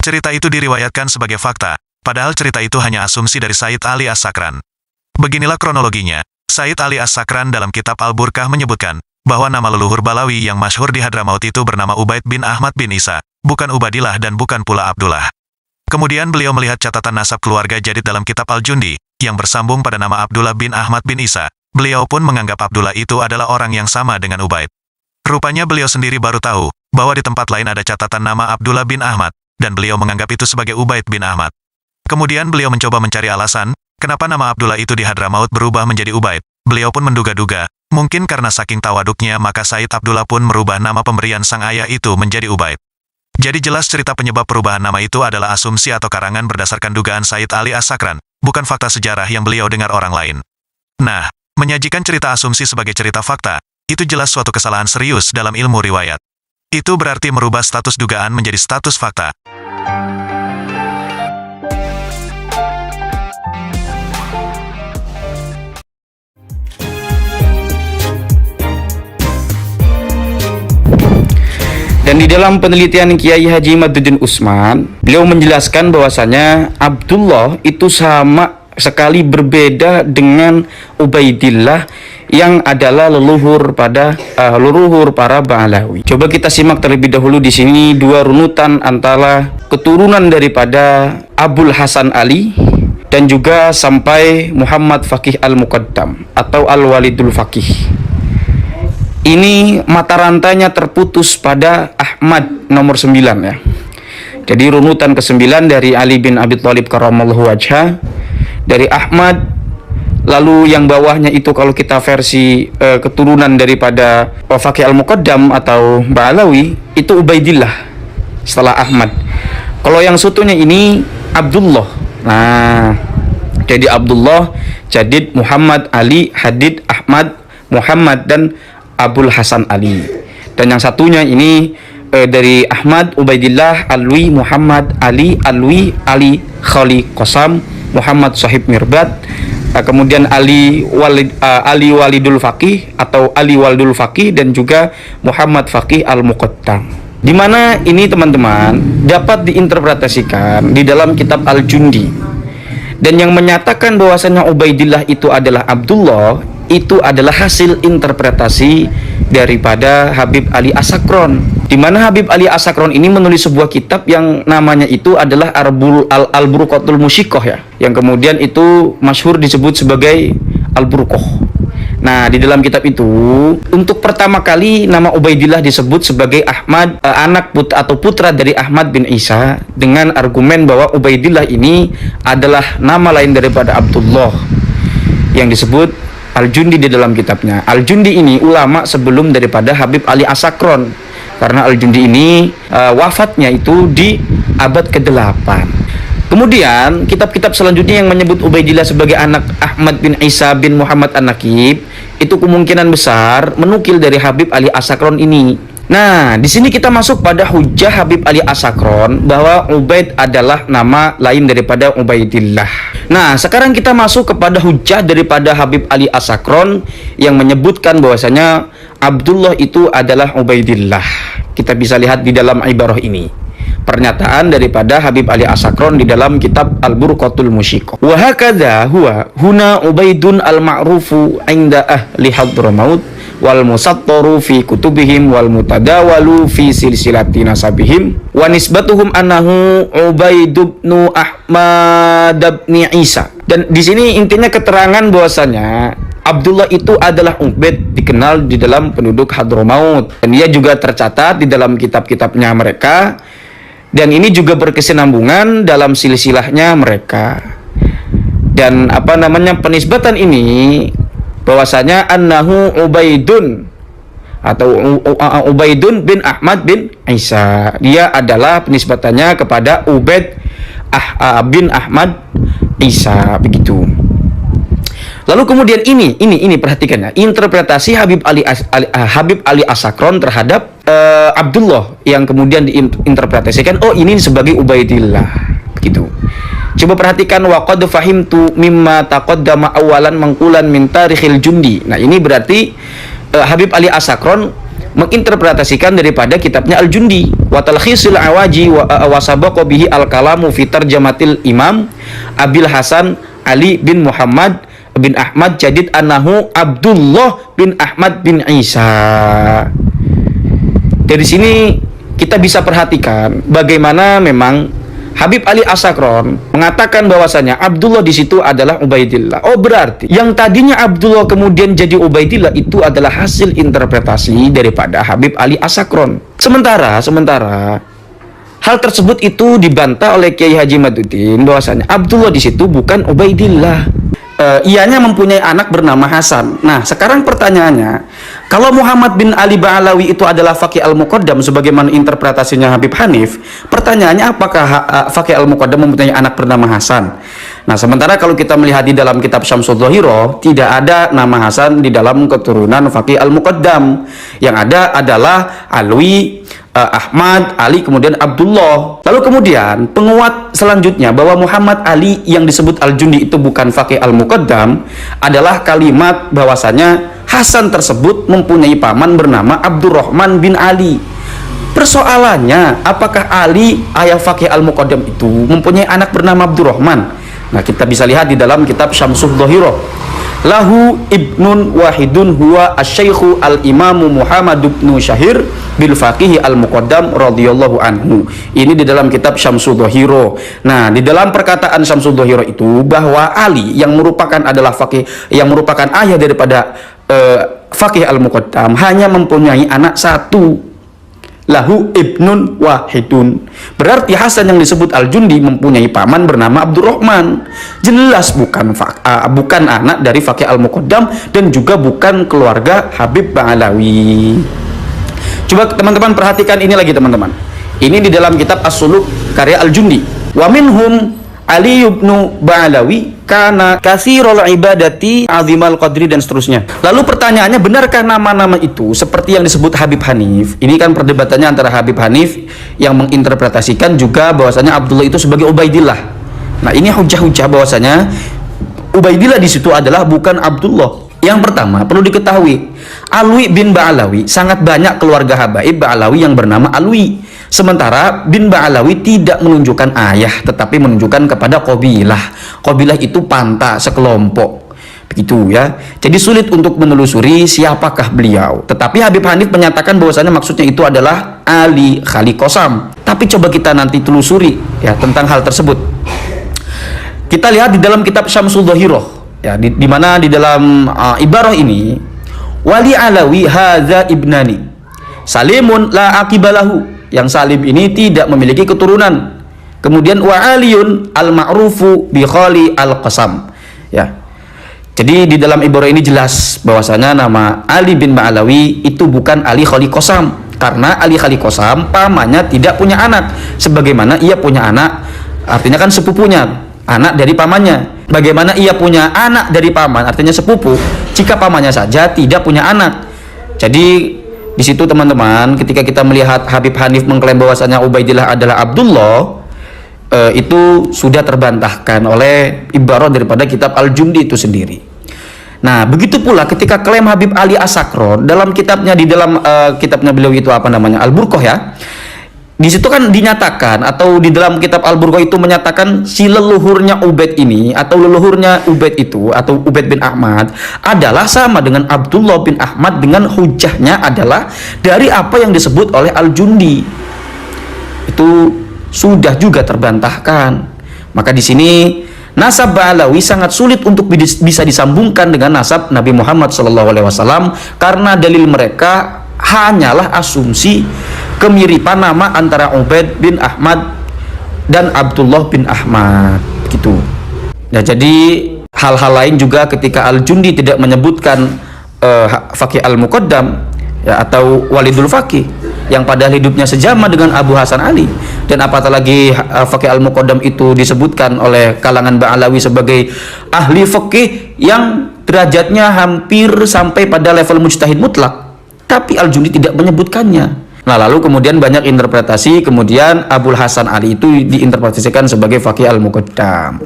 Cerita itu diriwayatkan sebagai fakta, padahal cerita itu hanya asumsi dari Said Ali As-Sakran. Beginilah kronologinya. Said Ali As-Sakran dalam kitab Al-Burqah menyebutkan bahwa nama leluhur Balawi yang masyhur di Hadramaut itu bernama Ubaid bin Ahmad bin Isa, bukan Ubadillah dan bukan pula Abdullah. Kemudian beliau melihat catatan nasab keluarga Jadid dalam kitab Al-Jundi, yang bersambung pada nama Abdullah bin Ahmad bin Isa. Beliau pun menganggap Abdullah itu adalah orang yang sama dengan Ubaid. Rupanya beliau sendiri baru tahu bahwa di tempat lain ada catatan nama Abdullah bin Ahmad, dan beliau menganggap itu sebagai Ubaid bin Ahmad. Kemudian beliau mencoba mencari alasan, kenapa nama Abdullah itu di Hadramaut berubah menjadi Ubaid. Beliau pun menduga-duga, mungkin karena saking tawaduknya maka Said Abdullah pun merubah nama pemberian sang ayah itu menjadi Ubaid. Jadi jelas cerita penyebab perubahan nama itu adalah asumsi atau karangan berdasarkan dugaan Said Ali As-Sakran, bukan fakta sejarah yang beliau dengar orang lain. Nah, menyajikan cerita asumsi sebagai cerita fakta, itu jelas suatu kesalahan serius dalam ilmu riwayat. Itu berarti merubah status dugaan menjadi status fakta. Dan di dalam penelitian Kiai Haji Maduddin Usman, beliau menjelaskan bahwasanya Abdullah itu sama sekali berbeda dengan Ubaidillah yang adalah leluhur para Ba'alawi. Coba kita simak terlebih dahulu di sini dua runutan antara keturunan daripada Abul Hasan Ali dan juga sampai Muhammad Faqih Al-Muqaddam atau Al-Walidul Faqih. Ini mata rantainya terputus pada Ahmad nomor 9 ya. Jadi runutan ke-9 dari Ali bin Abi Thalib karramallahu wajhah, dari Ahmad, lalu yang bawahnya itu kalau kita versi keturunan daripada Faqih Al-Muqaddam atau Ba'alawi itu Ubaidillah setelah Ahmad. Kalau yang sotonya ini Abdullah. Nah, jadi Abdullah, Jadid, Muhammad, Ali, Hadid, Ahmad, Muhammad dan Abul Hasan Ali. Dan yang satunya ini dari Ahmad, Ubaidillah, Alwi, Muhammad, Ali, Alwi, Ali, Khali, Qasam, Muhammad Sahib Mirbad, kemudian Ali Walidul Faqih atau Ali Walidul Faqih dan juga Muhammad Faqih Al-Muqaddam. Di mana ini teman-teman dapat diinterpretasikan di dalam kitab Al-Jundi. Dan yang menyatakan bahwasanya Ubaidillah itu adalah Abdullah, itu adalah hasil interpretasi daripada Habib Ali As-Sakran. Di mana Habib Ali As-Sakran ini menulis sebuah kitab yang namanya itu adalah Al-Burqatul Musyiqqah ya, yang kemudian itu masyhur disebut sebagai Al-Burqah. Nah, di dalam kitab itu untuk pertama kali nama Ubaidillah disebut sebagai Ahmad, anak putra dari Ahmad bin Isa, dengan argumen bahwa Ubaidillah ini adalah nama lain daripada Abdullah yang disebut Al-Jundi di dalam kitabnya. Al-Jundi ini ulama sebelum daripada Habib Ali As-Sakran, karena Al-Jundi ini wafatnya itu di abad ke-8. Kemudian kitab-kitab selanjutnya yang menyebut Ubaidillah sebagai anak Ahmad bin Isa bin Muhammad An-Nakib itu kemungkinan besar menukil dari Habib Ali As-Sakran ini. Nah, di sini kita masuk pada hujah Habib Ali As-Sakran bahwa Ubaid adalah nama lain daripada Ubaidillah. Nah, sekarang kita masuk kepada hujah daripada Habib Ali As-Sakran yang menyebutkan bahwasanya Abdullah itu adalah Ubaidillah. Kita bisa lihat di dalam ibarah ini pernyataan daripada Habib Ali As-Sakran di dalam kitab Al-Burqatul Musyiqqah. Wa hakadha huwa huna Ubaidun al-ma'rufu 'inda ahli Hadramaut wal musattaru fi kutubihim wal mutadawalu fi silsilati nasabihim wa nisbatuhum annahu Ubaid bin Ahmad bin Isa. Dan di sini intinya keterangan bahwasanya Abdullah itu adalah Ubaid, dikenal di dalam penduduk Hadramaut, dan dia juga tercatat di dalam kitab-kitabnya mereka. Dan ini juga berkesinambungan dalam silsilahnya mereka. Dan penisbatan ini bahwasanya annahu Ubaidun atau Ubaidun bin Ahmad bin Isa. Dia adalah penisbatannya kepada Ubaid bin Ahmad Isa, begitu. Lalu kemudian ini perhatikan ya, interpretasi Habib Ali As-Sakran terhadap Abdullah yang kemudian diinterpretasikan, oh ini sebagai Ubaidillah, begitu. Coba perhatikan, wa qad fahimtu mimma taqaddama awalan mangkulan min tarikhil Jundi. Nah, ini berarti Habib Ali As-Sakran menginterpretasikan daripada kitabnya Al-Jundi wa talkhisul awaji wa sabaqa bihi al-kalamu fi tarjamatil Imam Abil Hasan Ali bin Muhammad bin Ahmad Jadid annahu Abdullah bin Ahmad bin Isa. Dari sini kita bisa perhatikan bagaimana memang Habib Ali As-Sakran mengatakan bahwasanya Abdullah di situ adalah Ubaidillah. Oh, berarti yang tadinya Abdullah kemudian jadi Ubaidillah itu adalah hasil interpretasi daripada Habib Ali As-Sakran. Sementara hal tersebut itu dibantah oleh Kiai Haji Maduddin bahwasanya Abdullah di situ bukan Ubaidillah. Ianya mempunyai anak bernama Hasan. Nah, sekarang pertanyaannya, kalau Muhammad bin Ali Ba'alawi itu adalah Faqih Al-Muqaddam sebagaimana interpretasinya Habib Hanif, pertanyaannya apakah Faqih Al-Muqaddam mempunyai anak bernama Hasan? Nah, sementara kalau kita melihat di dalam kitab Syamsul Dhahirah, tidak ada nama Hasan di dalam keturunan Faqih Al-Muqaddam. Yang ada adalah Alwi, Ahmad, Ali, kemudian Abdullah. Lalu kemudian penguat selanjutnya bahwa Muhammad Ali yang disebut Al-Jundi itu bukan Faqih Al-Muqaddam adalah kalimat bahwasanya Hasan tersebut mempunyai paman bernama Abdurrahman bin Ali. Persoalannya, apakah Ali ayah Faqih Al-Muqaddam itu mempunyai anak bernama Abdurrahman? Nah, kita bisa lihat di dalam kitab Syamsul Dhahirah. Lahu ibnun wahidun huwa asy-syaikhu al-imamu Muhammad bin Syahir bil Faqih al-Muqaddam radhiyallahu anhu. Ini di dalam kitab Syamsul Dhahirah. Nah, di dalam perkataan Syamsul Dhahirah itu bahwa Ali yang merupakan adalah faqih, yang merupakan ayah daripada Faqih al-Muqaddam hanya mempunyai anak satu. Lahu ibnun wahidun. Berarti Hasan yang disebut Al-Jundi mempunyai paman bernama Abdurrahman. Jelas bukan anak dari Faqih Al-Muqaddam dan juga bukan keluarga Habib Ba'alawi. Coba teman-teman perhatikan ini lagi teman-teman. Ini di dalam kitab As-Suluk karya Al-Jundi. Wa minhum Ali ibnu Ba'alawi kana katsirul ibadati azimal qadri dan seterusnya. Lalu pertanyaannya, benarkah nama-nama itu seperti yang disebut Habib Hanif? Ini kan perdebatannya antara Habib Hanif yang menginterpretasikan juga bahwasanya Abdullah itu sebagai Ubaidillah. Nah, ini hujah-hujah bahwasanya Ubaidillah di situ adalah bukan Abdullah. Yang pertama, perlu diketahui, Alwi bin Ba'alawi sangat banyak keluarga Habaib Ba'alawi yang bernama Alwi. Sementara bin Ba'alawi tidak menunjukkan ayah, tetapi menunjukkan kepada qabilah. Qabilah itu panta, sekelompok. Begitu ya. Jadi sulit untuk menelusuri siapakah beliau. Tetapi Habib Hanif menyatakan bahwasanya maksudnya itu adalah Ali Khaliqosam. Tapi coba kita nanti telusuri ya tentang hal tersebut. Kita lihat di dalam kitab Syamsul Dhahirah ya, di mana di dalam ibarah ini, wali Alawi hadza ibnani Salimun la aqibalahu, yang Salim ini tidak memiliki keturunan. Kemudian wa aliyun al-ma'rufu bi khali al-qasam ya. Jadi di dalam ibarah ini jelas bahwasanya nama Ali bin Ba'alawi itu bukan Ali Khaliqosam, karena Ali Khaliqosam pamannya tidak punya anak, sebagaimana ia punya anak, artinya kan sepupunya, anak dari pamannya. Bagaimana ia punya anak dari paman, artinya sepupu, jika pamannya saja tidak punya anak. Jadi di situ teman-teman, ketika kita melihat Habib Hanif mengklaim bahwasanya Ubaidillah adalah Abdullah, itu sudah terbantahkan oleh ibarah daripada kitab Al-Jundi itu sendiri. Nah, begitu pula ketika klaim Habib Ali As-Sakran dalam kitabnya, di dalam kitabnya beliau itu apa namanya, Al-Burqah ya. Di situ kan dinyatakan, atau di dalam kitab Al-Burqah itu menyatakan si leluhurnya Ubaid ini, atau leluhurnya Ubaid itu, atau Ubaid bin Ahmad adalah sama dengan Abdullah bin Ahmad, dengan hujahnya adalah dari apa yang disebut oleh Al-Jundi. Itu sudah juga terbantahkan. Maka di sini nasab Ba'alawi sangat sulit untuk bisa disambungkan dengan nasab Nabi Muhammad SAW, karena dalil mereka hanyalah asumsi kemiripan nama antara Ubaid bin Ahmad dan Abdullah bin Ahmad gitu. Nah, jadi hal-hal lain juga ketika Al-Jundi tidak menyebutkan Faqih Al-Muqaddam ya, atau Walidul Faqih yang padahal hidupnya sejama dengan Abu Hasan Ali, dan apatah lagi Faqih Al-Muqaddam itu disebutkan oleh kalangan Ba'alawi sebagai ahli faqih yang derajatnya hampir sampai pada level mujtahid mutlak, tapi Al-Jundi tidak menyebutkannya. Nah, lalu kemudian banyak interpretasi, kemudian Abul Hasan Ali itu diinterpretasikan sebagai Faqih Al-Muqaddam.